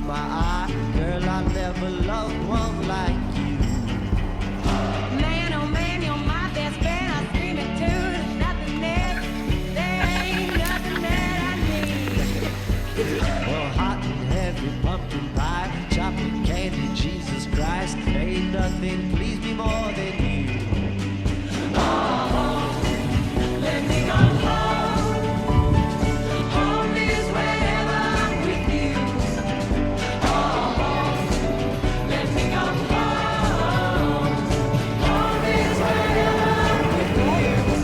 my eye. Girl, I never loved one like you. Man, oh man, you're my best friend. I scream it too. There's nothing else. There ain't nothing that I need. Well, hot and heavy pumpkin pie, chocolate candy, Jesus Christ. Ain't nothing please me more than you. Let me go home. Home is wherever I'm with you. Let me go home. Home is wherever I'm with you.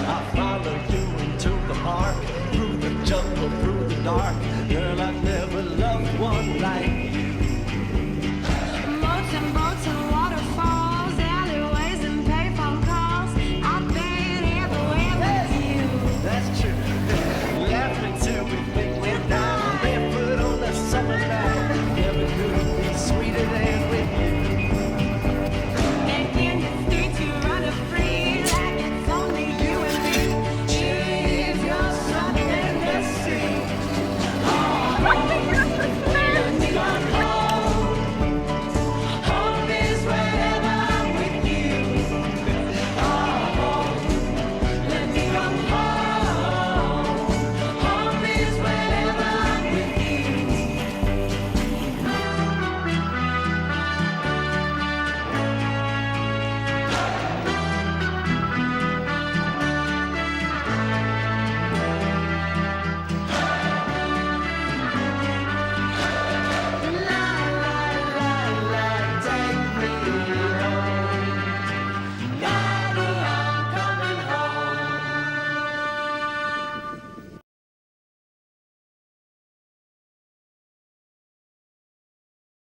I followed you into the park, through the jungle, through the dark. Girl, I